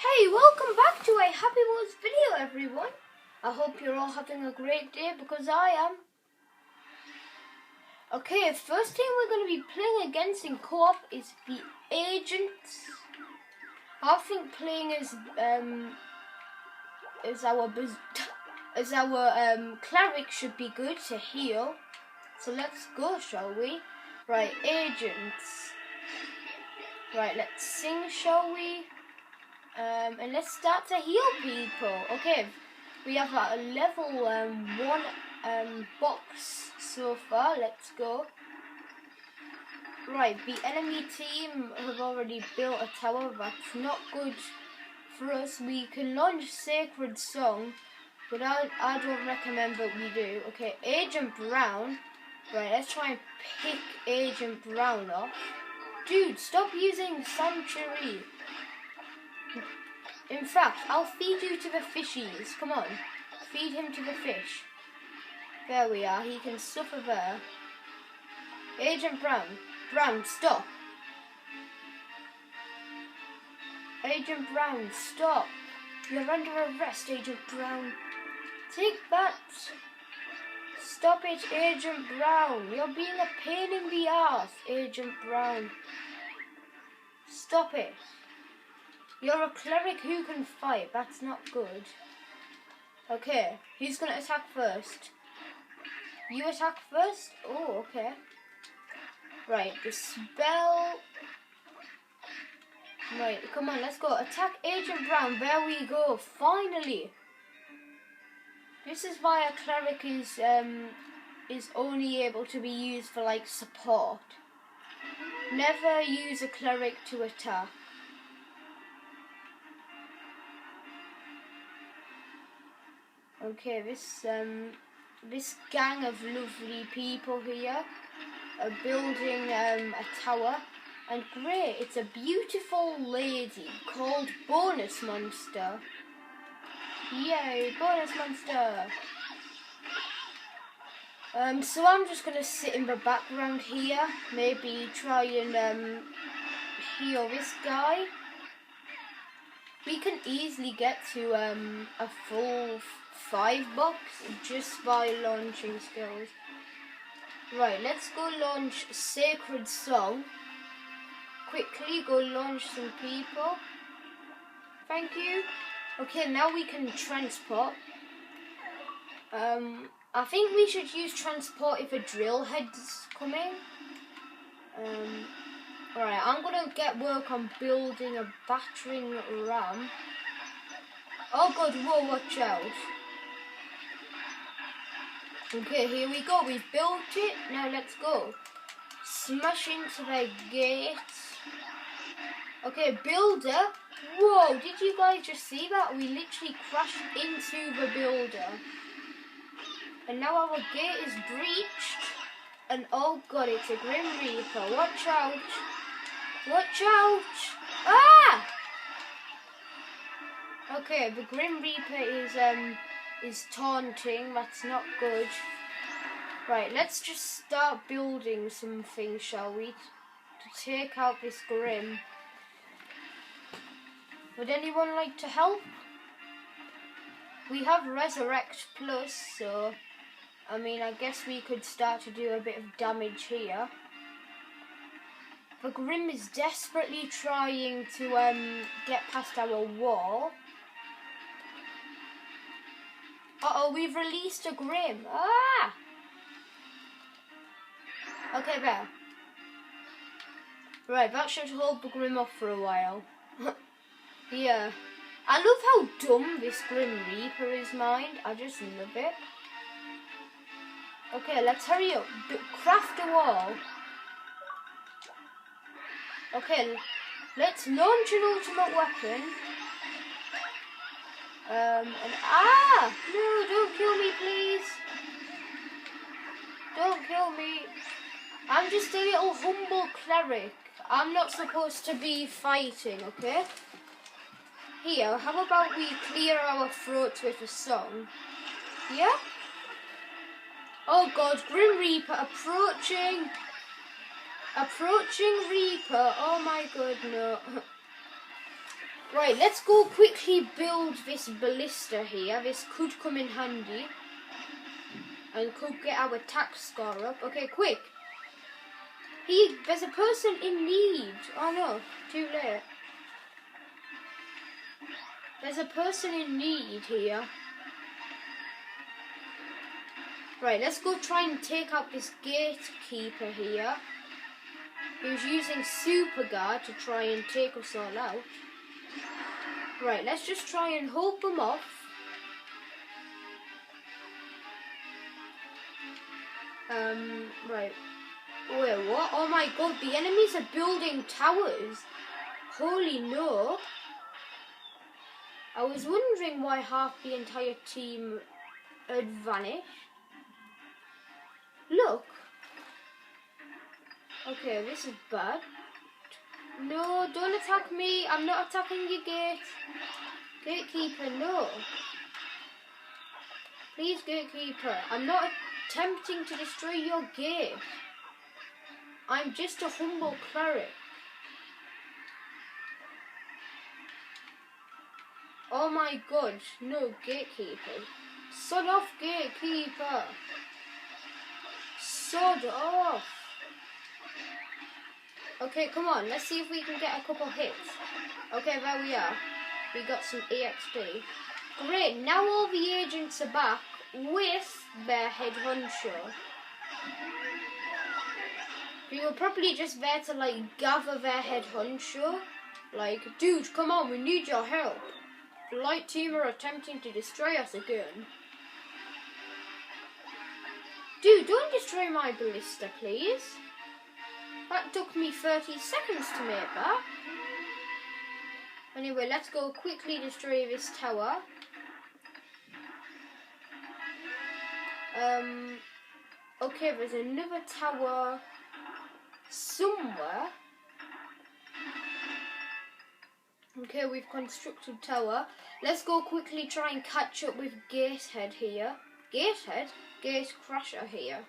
Hey, welcome back to a Happy Wars video, everyone. I hope you're all having a great day because I am. Okay, first team we're going to be playing against in co-op is the Agents. I think playing as our cleric should be good to heal. So let's go, shall we? Right, Agents. Right, let's sing, shall we? And let's start to heal people. Okay, we have a level 1 box so far. Let's go. Right, the enemy team have already built a tower. That's not good for us. We can launch Sacred Song, but I don't recommend that we do. Okay, Agent Brown. Right, let's try and pick Agent Brown off. Dude, stop using Sanctuary. In fact, I'll feed you to the fishies. Come on, feed him to the fish. There we are, he can suffer there. Agent Brown. Brown, stop. Agent Brown, stop. You're under arrest, Agent Brown. Take that. Stop it, Agent Brown. You're being a pain in the ass, Agent Brown. Stop it. You're a cleric who can fight. That's not good. Okay, who's going to attack first? You attack first? Oh, okay. Right, the spell. Right, come on, let's go. Attack Agent Brown. There we go. Finally. This is why a cleric is only able to be used for like support. Never use a cleric to attack. Okay, this gang of lovely people here are building a tower, and great, it's a beautiful lady called Bonus Monster. Yay, Bonus Monster! So I'm just gonna sit in the background here, maybe try and heal this guy. We can easily get to a full 5 box just by launching skills. Right, let's go launch Sacred Song. Quickly go launch some people. Thank you. Okay, now we can transport. I think we should use transport if a drill head's coming. Alright, I'm gonna get work on building a battering ram. Oh god, whoa, watch out. Okay, here we go. We've built it. Now let's go. Smash into the gate. Okay, builder. Whoa, did you guys just see that? We literally crashed into the builder. And now our gate is breached. And oh god, it's a Grim Reaper. Watch out. Watch out. Ah! Okay, the Grim Reaper is taunting. That's not good. Right, let's just start building something, shall we? To take out this Grim. Would anyone like to help? We have Resurrect Plus, so I mean, I guess we could start to do a bit of damage here. The Grim is desperately trying to get past our wall. Uh-oh, we've released a Grim. Ah! Okay, there. Right, that should hold the Grim off for a while. Yeah. I love how dumb this Grim Reaper is, mind. I just love it. Okay, let's hurry up. Craft a wall. Okay, let's launch an ultimate weapon. No, don't kill me, please. Don't kill me. I'm just a little humble cleric. I'm not supposed to be fighting, okay? Here, how about we clear our throats with a song? Yeah? Oh god, Grim Reaper approaching. Approaching Reaper. Oh my god, no. Right, let's go quickly build this ballista here. This could come in handy. And could get our attack score up. Okay, quick. There's a person in need. Oh no, too late. There's a person in need here. Right, let's go try and take out this gatekeeper here, who's using super guard to try and take us all out. Right, let's just try and hold them off. Right. Wait, what? Oh my god, the enemies are building towers. Holy no. I was wondering why half the entire team had vanished. Look. Okay, this is bad. No, don't attack me. I'm not attacking your gate. Gatekeeper, no. Please, gatekeeper. I'm not attempting to destroy your gate. I'm just a humble cleric. Oh my god, no, gatekeeper. Sod off, gatekeeper. Sod off. Okay, come on, let's see if we can get a couple hits. Okay, there we are. We got some EXP. Great, now all the agents are back with their head honcho. We were probably just there to like gather their head honcho. Like, dude, come on, we need your help. The light team are attempting to destroy us again. Dude, don't destroy my ballista, please. That took me 30 seconds to make that. Anyway, let's go quickly destroy this tower. Okay, there's another tower somewhere. Okay, we've constructed tower. Let's go quickly try and catch up with Gatehead here. Gatehead? Gatecrasher here.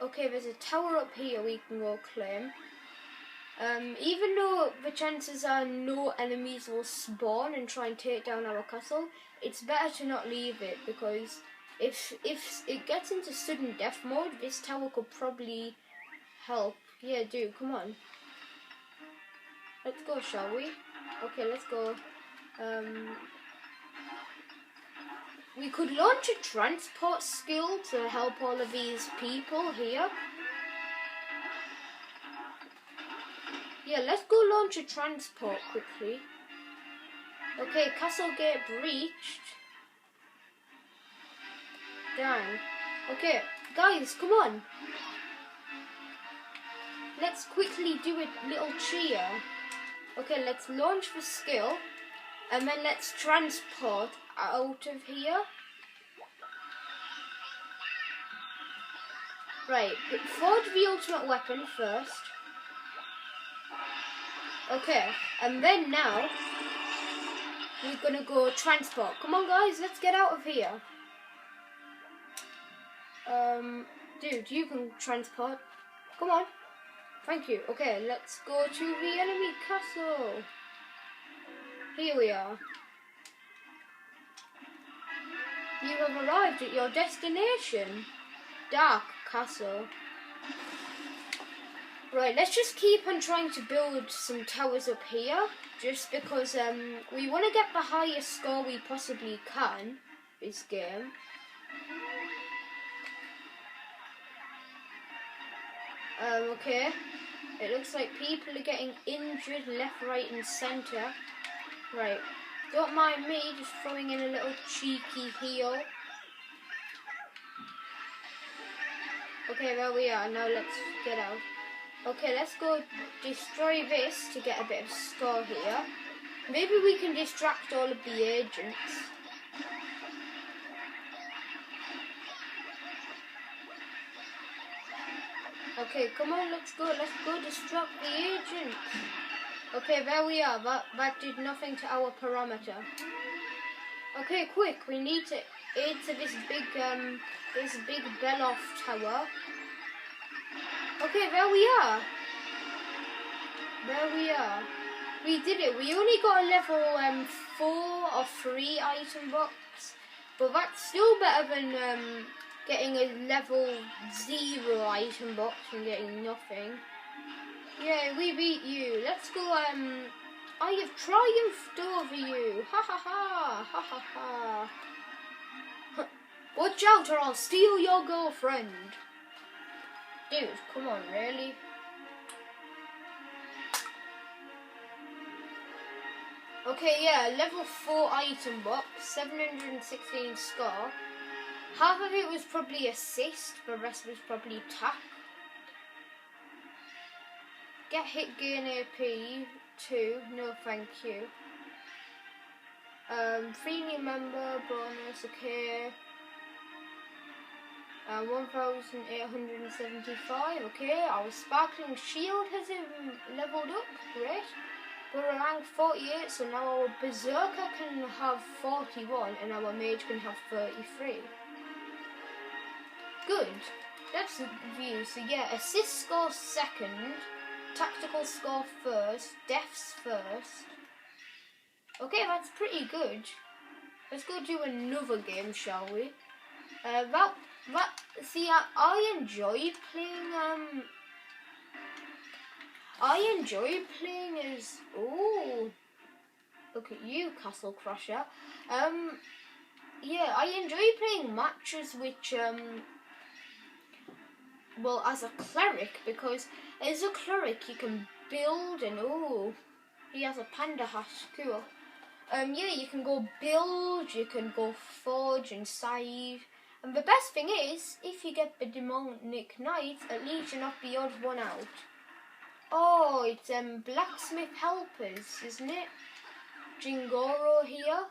Okay, there's a tower up here we can go claim. Even though the chances are no enemies will spawn and try and take down our castle, it's better to not leave it, because if it gets into sudden death mode, this tower could probably help. Yeah, dude, come on. Let's go, shall we? Okay, let's go. We could launch a transport skill to help all of these people here. Yeah, let's go launch a transport quickly. Okay, castle gate breached. Dang. Okay, guys, come on. Let's quickly do a little cheer. Okay, let's launch the skill. And then let's transport out of here. Right, forge the ultimate weapon first. Okay, and then now we're gonna go transport. Come on, guys, let's get out of here. Dude, you can transport. Come on. Thank you. Okay, let's go to the enemy castle. Here we are. You have arrived at your destination. Dark Castle. Right, let's just keep on trying to build some towers up here, just because we want to get the highest score we possibly can this game. Okay. It looks like people are getting injured left, right and centre. Right. Don't mind me just throwing in a little cheeky heal. Okay, there we are. Now let's get out. Okay, let's go destroy this to get a bit of score here. Maybe we can distract all of the agents. Okay, come on, let's go distract the agents. Okay, there we are. That did nothing to our parameter. Okay, quick, we need to aid to this big Beloff tower. Okay, there we are. There we are. We did it. We only got a level 4 or 3 item box, but that's still better than getting a level 0 item box and getting nothing. Yeah, we beat you. Let's go. I have triumphed over you. Ha ha ha. Ha ha ha. Watch out or I'll steal your girlfriend. Dude, come on, really? Okay, yeah, level 4 item box, 716 score. Half of it was probably assist, the rest was probably attack. Get hit gain AP 2, no thank you. 3 new member bonus, okay. 1875, okay. Our sparkling shield has leveled up, great. We're rank 48, so now our berserker can have 41 and our mage can have 33. Good. That's the view. So yeah, assist score second, tactical score first, deaths first. Okay, that's pretty good. Let's go do another game, shall we? See, I enjoy playing. I enjoy playing as. Oh, look at you, Castle Crusher. Yeah, I enjoy playing matches which well, as a cleric, because as a cleric you can build and he has a panda hat, cool. Yeah, you can go build, you can go forge and save, and the best thing is, if you get the demonic knight, at least you knock the odd one out. Oh, it's Blacksmith helpers, isn't it? Jingoro here.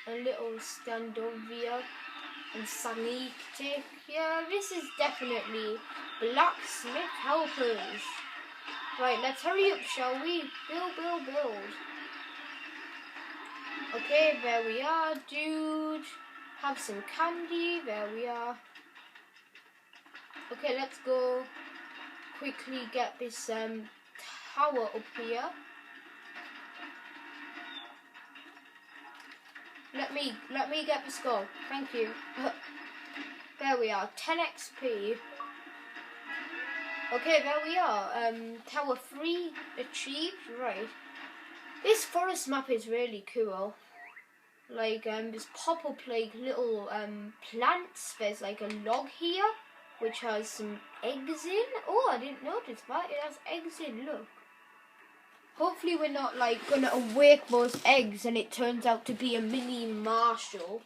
A little Standovia and Saniktik. Yeah, this is definitely Blacksmith helpers. Right, let's hurry up, shall we? Build. Okay, there we are, dude. Have some candy, there we are. Okay, let's go quickly get this tower up here. Let me get the score. Thank you. There we are. 10 XP. Okay, there we are. Tower 3 achieved. Right. This forest map is really cool. Like there's pop up like little plants. There's like a log here which has some eggs in. Oh, I didn't notice that. It has eggs in. Look. Hopefully we're not like gonna awake those eggs and it turns out to be a mini Marshall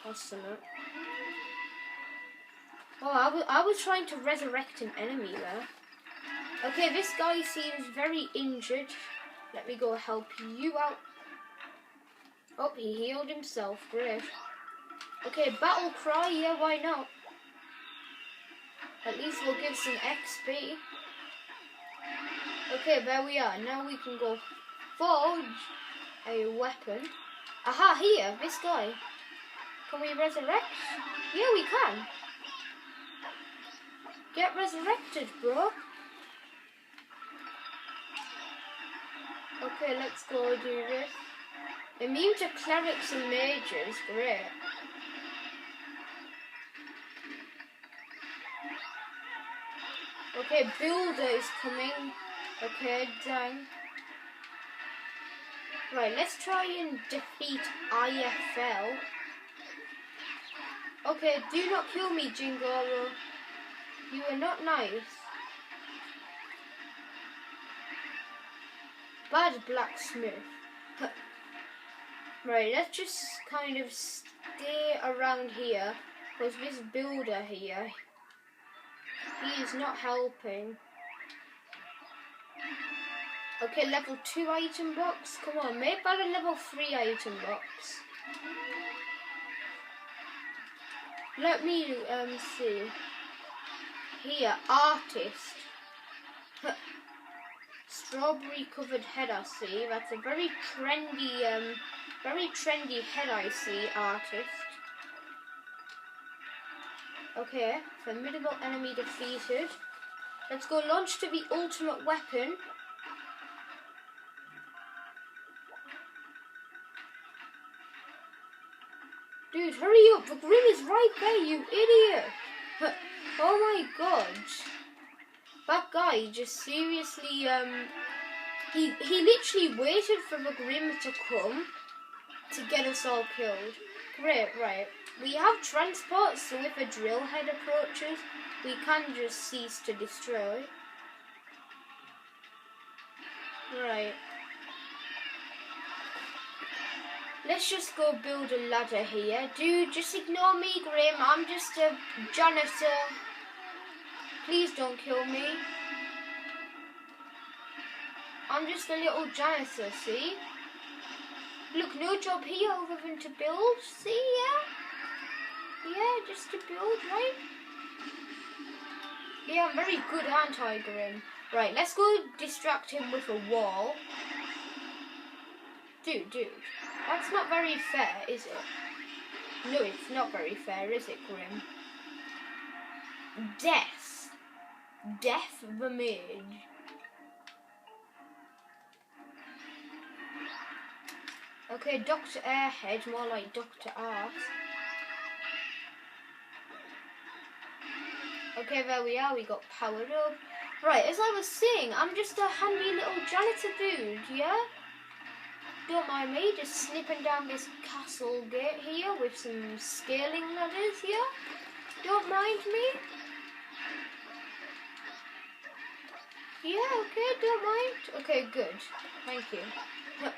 or something. Oh, I was trying to resurrect an enemy there. Okay, this guy seems very injured. Let me go help you out. Oh, he healed himself. Great. Okay, battle cry. Yeah, why not? At least we'll give some XP. Okay, there we are. Now we can go forge a weapon. Aha, here, this guy. Can we resurrect? Yeah, we can. Get resurrected, bro. Okay, let's go do this. Immune to clerics and mages, great. Okay, builder is coming. Okay, dang. Right, let's try and defeat IFL. Okay, do not kill me, Jingoro. You are not nice. Bad Blacksmith. Right, let's just kind of stay around here, because this builder here, he is not helping. Okay, level 2 item box. Come on, make that a level 3 item box. Let me see. Here, artist. Strawberry covered head, I see. That's a very trendy head, I see, artist. Okay, formidable enemy defeated. Let's go launch to the ultimate weapon. Dude, hurry up. The Grim is right there, you idiot. Oh my god. That guy just seriously, he literally waited for the Grim to come to get us all killed. Great, right. We have transport, so if a drill head approaches, we can just cease to destroy. Right. Let's just go build a ladder here. Dude, just ignore me, Grim. I'm just a janitor. Please don't kill me. I'm just a little janitor, see? Look, no job here other than to build. See, yeah? Yeah, just to build, right? Yeah, I'm very good, aren't I, Grim? Right, let's go distract him with a wall. Dude, that's not very fair, is it? No, it's not very fair, is it, Grim? Death the mage. Okay, Dr. Airhead, more like Dr. Arse. Okay, there we are, we got powered up. Right, as I was saying, I'm just a handy little janitor dude, yeah? Don't mind me, just snipping down this castle gate here with some scaling ladders here. Don't mind me. Yeah, okay, don't mind. Okay, good. Thank you.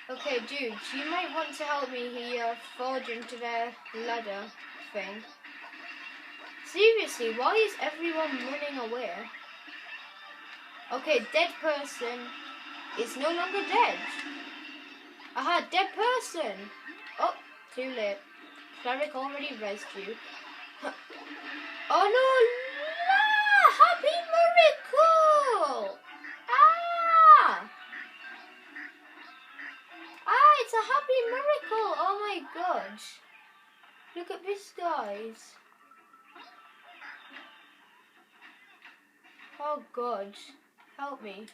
Okay, dudes, you might want to help me here forge into their ladder thing. Seriously, why is everyone running away? Okay, dead person is no longer dead. Aha, dead person. Oh, too late. Cleric already rezzed you. Oh no! Happy miracle! Ah! It's a happy miracle! Oh my god. Look at this, guys. Oh god. Help me.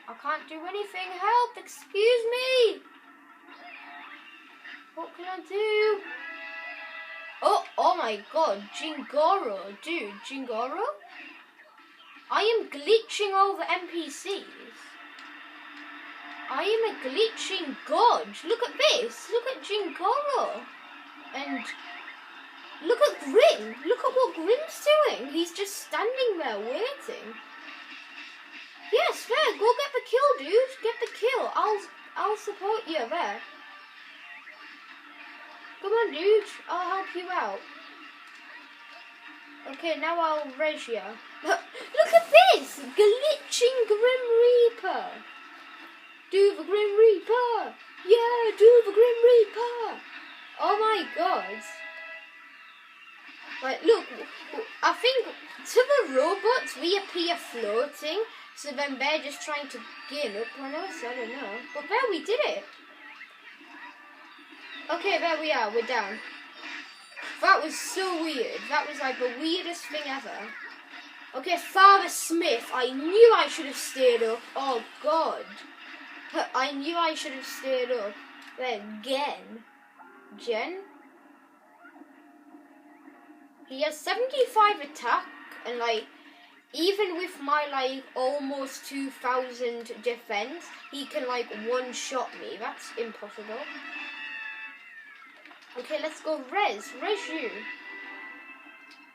I can't do anything. Help! Excuse me! What can I do? Oh my god. Jingoro. Dude, Jingoro? I am glitching over NPCs. I am a glitching god. Look at this. Look at Jingoro. And look at Grim. Look at what Grim's doing. He's just standing there waiting. Yes, fair. Go get the kill, dude. Get the kill. I'll support you there. Come on, dude. I'll help you out. Okay, now I'll res you. Look at this. Glitching Grim Reaper. Do the Grim Reaper. Yeah, do the Grim Reaper. Oh my god. Right, look. I think to the robots we appear floating. So then they're just trying to gain up on us, I don't know. But there, we did it. Okay, there we are, we're down. That was so weird. That was like the weirdest thing ever. Okay, Father Smith, I knew I should have stayed up. Oh, God. I knew I should have stayed up. Then, Jen? He has 75 attack and like, even with my like almost 2,000 defense, he can like one-shot me. That's impossible. Okay, let's go res you.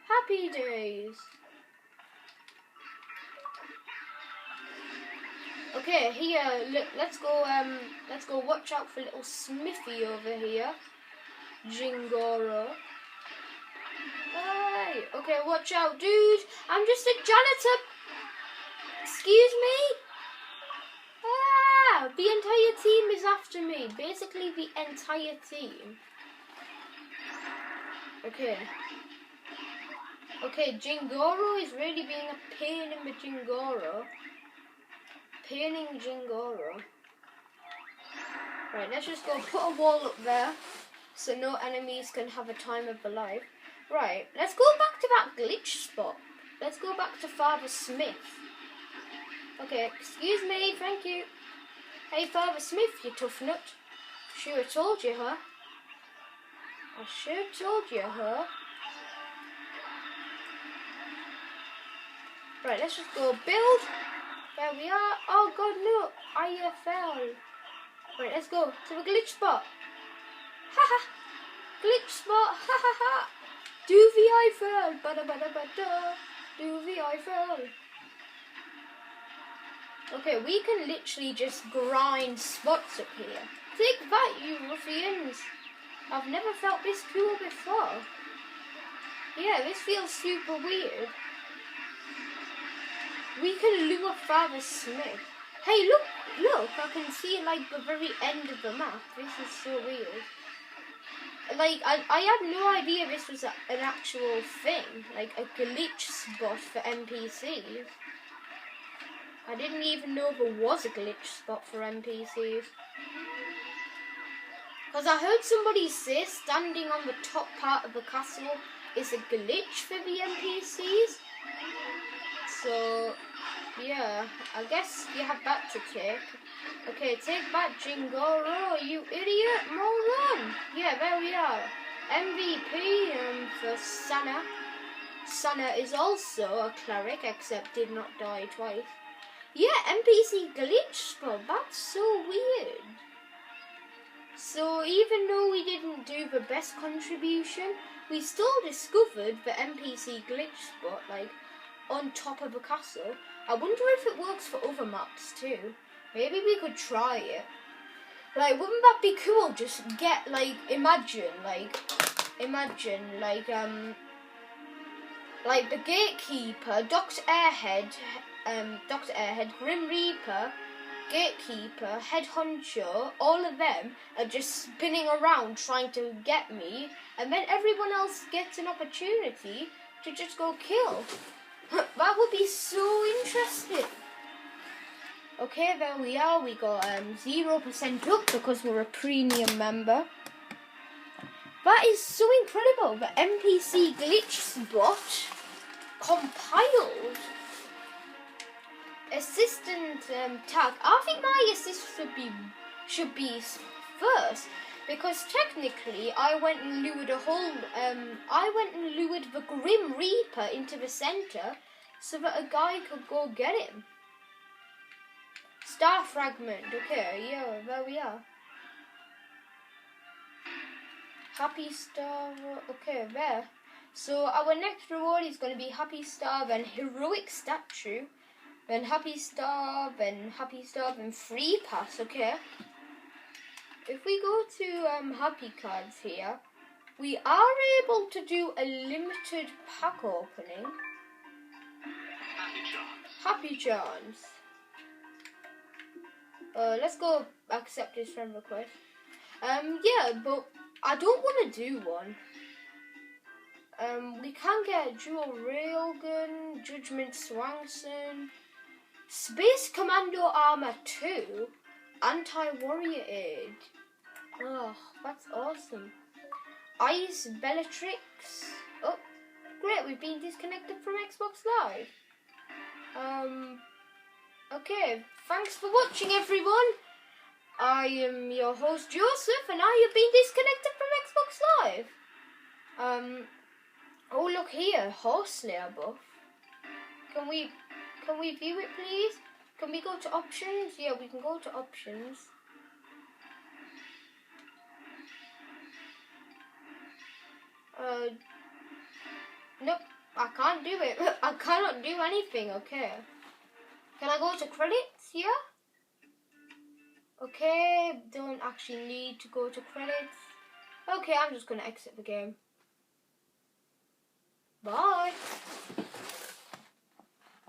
Happy days. Okay, here, look, let's go watch out for little Smithy over here. Jingoro. Hey, okay, watch out, dude. I'm just a janitor. Excuse me? Ah, the entire team is after me. Basically, the entire team. Okay. Okay, Jingoro is really being a pain in the Jingoro. Paining Jingoro. Right, let's just go put a wall up there so no enemies can have a time of their life. Right, let's go back to that glitch spot. let's go back to Father Smith. Okay, excuse me, thank you. Hey, Father Smith, you tough nut. Sure I told you, huh? I sure told you, huh? Right, let's just go build. There we are. Oh god, no, I fell. Right, let's go to the glitch spot. Haha, glitch spot. Ha ha ha. Doovie I fell. Bada bada bada. Doovie I fell. Okay, we can literally just grind spots up here. Take that, you ruffians. I've never felt this cool before. Yeah, this feels super weird. We can lure Father Smith. Hey, look, I can see like the very end of the map. This is so weird. Like, I had no idea this was an actual thing. Like, a glitch spot for NPCs. I didn't even know there was a glitch spot for NPCs. Because I heard somebody say standing on the top part of the castle is a glitch for the NPCs. So, yeah, I guess you have that to take. Okay, take that, Jingoro, you idiot, moron! Yeah, there we are. MVP for Sana. Sana is also a cleric, except did not die twice. Yeah, NPC glitch spot, that's so weird. So even though we didn't do the best contribution, we still discovered the NPC glitch spot, like, on top of a castle. I wonder if it works for other maps too. Maybe we could try it. Like, wouldn't that be cool? Just get, like, imagine, like the Gatekeeper, Dr. Airhead, Grim Reaper, Gatekeeper, Head Honcho, all of them are just spinning around trying to get me, and then everyone else gets an opportunity to just go kill. That would be so interesting. Okay, there we are. We got 0% up because we're a premium member. That is so incredible. The NPC glitch spot compiled. Assistant tag. I think my assist should be first, because technically I went and lured the Grim Reaper into the center so that a guy could go get him. Star fragment. Okay, yeah, there we are. Happy star. Okay, there. So our next reward is going to be happy star, then heroic statue, then happy star, then free pass. Okay. If we go to happy cards here, we are able to do a limited pack opening. Happy charms. Let's go accept his friend request. Yeah, but I don't want to do one. We can get dual railgun, Judgment Swanson, Space Commando Armor 2, Anti-Warrior Aid. Oh, that's awesome. Ice Bellatrix. Oh, great, we've been disconnected from Xbox Live. Okay, thanks for watching, everyone. I am your host, Joseph, and I have been disconnected from Xbox Live. Oh, look here, Horse Slayer buff. Can we view it, please? Can we go to options? Yeah, we can go to options. Nope, I can't do it. I cannot do anything, okay. Can I go to credits here? Okay, don't actually need to go to credits. Okay, I'm just gonna exit the game. Bye.